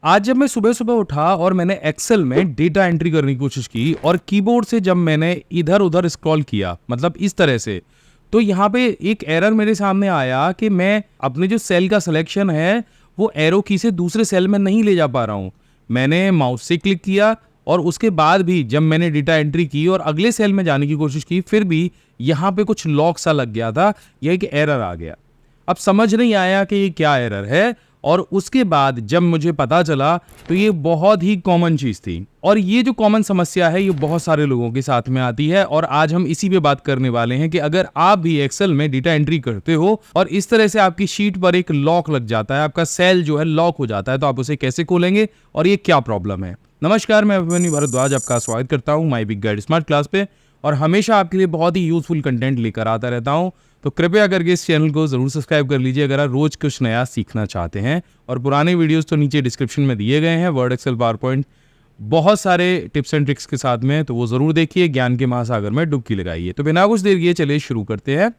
आज जब मैं सुबह-सुबह उठा और मैंने एक्सेल में डेटा एंट्री करने की कोशिश की और कीबोर्ड से जब मैंने इधर-उधर स्क्रॉल किया, मतलब इस तरह से, तो यहाँ पे एक एरर मेरे सामने आया कि मैं अपने जो सेल का सिलेक्शन है, वो एरो की से दूसरे सेल में नहीं ले जा पा रहा हूँ। मैंने माउस से क्लिक किया और उसके बाद भी जब मैंने डेटा एंट्री की और अगले सेल में जाने की कोशिश की, फिर भी यहाँ पे कुछ लॉक सा लग गया था, यह एक एरर आ गया। अब समझ नहीं आया कि ये क्या एरर है और उसके बाद जब मुझे पता चला तो ये बहुत ही कॉमन चीज़ थी और ये जो कॉमन समस्या है ये बहुत सारे लोगों के साथ में आती है और आज हम इसी पे बात करने वाले हैं कि अगर आप भी एक्सेल में डेटा एंट्री करते हो और इस तरह से आपकी शीट पर एक लॉक लग जाता है, आपका सेल जो है लॉक हो जाता है, तो आप उसे कैसे खोलेंगे और ये क्या प्रॉब्लम है। नमस्कार, मैं अभिमन्यु भारद्वाज आपका स्वागत करता हूँ माई बिग गाइड स्मार्ट क्लास पे और हमेशा आपके लिए बहुत ही यूजफुल कंटेंट लेकर आता रहता हूँ। तो कृपया करके इस चैनल को जरूर सब्सक्राइब कर लीजिए अगर आप रोज कुछ नया सीखना चाहते हैं। और पुराने वीडियोस तो नीचे डिस्क्रिप्शन में दिए गए हैं, वर्ड, एक्सेल, पावरपॉइंट, बहुत सारे टिप्स एंड ट्रिक्स के साथ में, तो वो जरूर देखिए, ज्ञान के महासागर में डुबकी लगाइए। तो बिना कुछ देर किए चलिए शुरू करते हैं।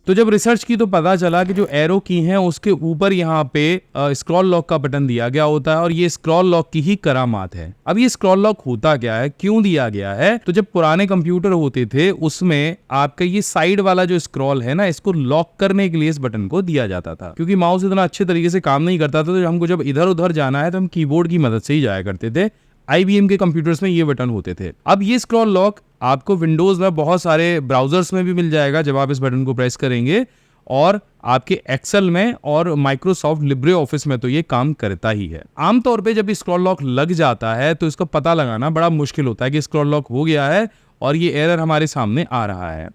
तो जब रिसर्च की तो पता चला कि जो एरो की हैं उसके ऊपर यहाँ पे स्क्रॉल लॉक का बटन दिया गया होता है और ये स्क्रॉल लॉक की ही करामात है। अब ये स्क्रॉल लॉक होता क्या है, क्यों दिया गया है? तो जब पुराने कंप्यूटर होते थे उसमें आपका ये साइड वाला जो स्क्रॉल है ना, इसको लॉक करने के लिए इस बटन को दिया जाता था, क्योंकि माउस इतना अच्छे तरीके से काम नहीं करता था। तो हमको जब इधर उधर जाना है तो हम कीबोर्ड की मदद से ही जाया करते थे। IBM के कंप्यूटर्स में ये बटन होते थे। अब ये स्क्रॉल लॉक आपको विंडोज में बहुत सारे ब्राउजर्स में भी मिल जाएगा जब आप इस बटन को प्रेस करेंगे, और आपके एक्सेल में और माइक्रोसॉफ्ट लिब्रे ऑफिस में तो ये काम करता ही है। आमतौर पे जब स्क्रॉल लॉक लग जाता है तो इसका पता लगाना बड़ा मुश्किल होता है कि स्क्रॉल लॉक हो गया है और ये एरर हमारे सामने आ रहा है।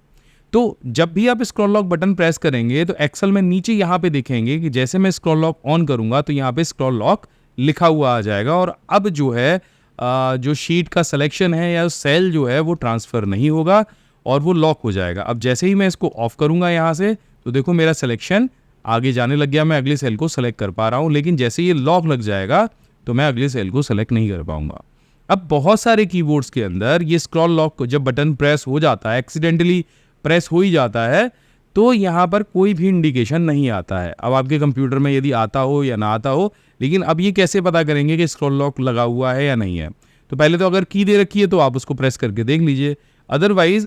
तो जब भी आप स्क्रॉल लॉक बटन प्रेस करेंगे तो एक्सेल में नीचे यहाँ पे देखेंगे कि जैसे मैं स्क्रॉल लॉक ऑन करूंगा तो यहाँ पे स्क्रॉल लॉक लिखा हुआ आ जाएगा और अब जो है जो शीट का सिलेक्शन है या सेल जो है वो ट्रांसफर नहीं होगा और वो लॉक हो जाएगा। अब जैसे ही मैं इसको ऑफ करूंगा यहाँ से तो देखो मेरा सिलेक्शन आगे जाने लग गया, मैं अगले सेल को सेलेक्ट कर पा रहा हूँ, लेकिन जैसे ये लॉक लग जाएगा तो मैं अगले सेल को सेलेक्ट नहीं कर पाऊंगा। अब बहुत सारे कीबोर्ड्स के अंदर ये स्क्रॉल लॉक जब बटन प्रेस हो जाता है, एक्सीडेंटली प्रेस हो ही जाता है, तो यहाँ पर कोई भी इंडिकेशन नहीं आता है। अब आपके कंप्यूटर में यदि आता हो या ना आता हो, लेकिन अब ये कैसे पता करेंगे कि स्क्रॉल लॉक लगा हुआ है या नहीं है? तो पहले तो अगर की दे रखी है तो आप उसको प्रेस करके देख लीजिए। अदरवाइज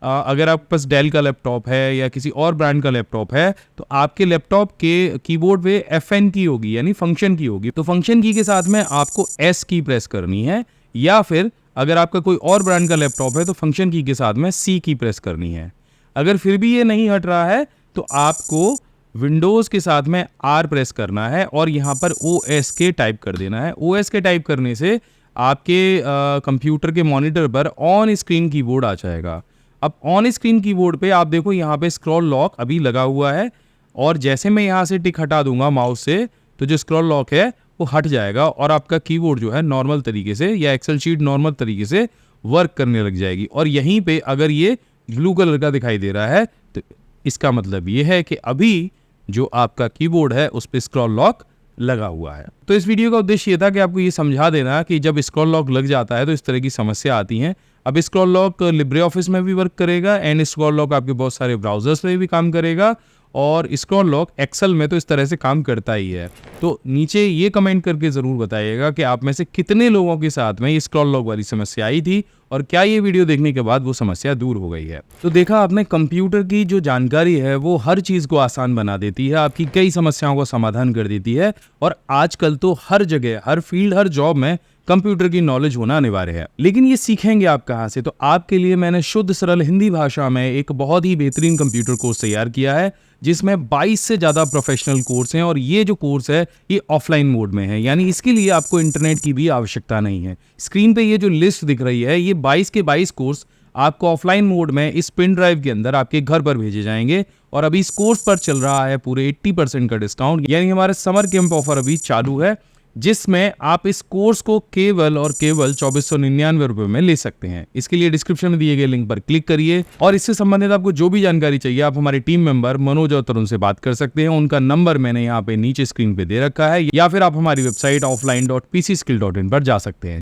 अगर आपके पास डेल का लैपटॉप है या किसी और ब्रांड का लैपटॉप है तो आपके लैपटॉप के कीबोर्ड पे FN की होगी, यानी फंक्शन की होगी। तो फंक्शन की के साथ में आपको S की प्रेस करनी है, या फिर अगर आपका कोई और ब्रांड का लैपटॉप है तो फंक्शन की के साथ में C की प्रेस करनी है। अगर फिर भी ये नहीं हट रहा है तो आपको विंडोज के साथ में R प्रेस करना है और यहाँ पर OSK टाइप कर देना है। OSK टाइप करने से आपके कंप्यूटर के मॉनिटर पर ऑन स्क्रीन कीबोर्ड आ जाएगा। अब ऑन स्क्रीन कीबोर्ड पे आप देखो यहाँ पे स्क्रॉल लॉक अभी लगा हुआ है और जैसे मैं यहाँ से टिक हटा दूंगा माउस से तो जो स्क्रॉल लॉक है वो हट जाएगा और आपका कीबोर्ड जो है नॉर्मल तरीके से या एक्सेल शीट नॉर्मल तरीके से वर्क करने लग जाएगी। और यहीं पे अगर ये ब्लू कलर का दिखाई दे रहा है तो इसका मतलब ये है कि अभी जो आपका कीबोर्ड है उस पर स्क्रॉल लॉक लगा हुआ है। तो इस वीडियो का उद्देश्य ये था कि आपको ये समझा देना कि जब स्क्रॉल लॉक लग जाता है तो इस तरह की समस्या आती हैं। अब स्क्रॉल लॉक लिब्रे ऑफिस में भी वर्क करेगा एंड स्क्रॉल लॉक आपके बहुत सारे ब्राउजर्स में भी काम करेगा और स्क्रॉल लॉक एक्सेल में तो इस तरह से काम करता ही है। तो नीचे ये कमेंट करके ज़रूर बताइएगा कि आप में से कितने लोगों के साथ में ये स्क्रॉल लॉक वाली समस्या आई थी और क्या ये वीडियो देखने के बाद वो समस्या दूर हो गई है। तो देखा आपने, कंप्यूटर की जो जानकारी है वो हर चीज़ को आसान बना देती है, आपकी कई समस्याओं का समाधान कर देती है और आजकल तो हर जगह, हर फील्ड, हर जॉब में कंप्यूटर की नॉलेज होना अनिवार्य है। लेकिन ये सीखेंगे आप कहाँ से? तो आपके लिए मैंने शुद्ध सरल हिंदी भाषा में एक बहुत ही बेहतरीन कंप्यूटर कोर्स तैयार किया है जिसमें 22 से ज़्यादा प्रोफेशनल कोर्स हैं और ये जो कोर्स है ये ऑफलाइन मोड में है, यानी इसके लिए आपको इंटरनेट की भी आवश्यकता नहीं है। स्क्रीन पे ये जो लिस्ट दिख रही है ये 22 के 22 कोर्स आपको ऑफलाइन मोड में इस पिन ड्राइव के अंदर आपके घर पर भेजे जाएंगे और अभी इस कोर्स पर चल रहा है पूरे 80% का डिस्काउंट, यानी हमारे समर कैंप ऑफर अभी चालू है जिसमें आप इस कोर्स को केवल और केवल 2499 रुपए में ले सकते हैं। इसके लिए डिस्क्रिप्शन में दिए गए लिंक पर क्लिक करिए और इससे संबंधित आपको जो भी जानकारी चाहिए आप हमारे टीम मेंबर मनोज और तरुण से बात कर सकते हैं। उनका नंबर मैंने यहाँ पे नीचे स्क्रीन पे दे रखा है, या फिर आप हमारी वेबसाइट offline.pcskill.in पर जा सकते हैं।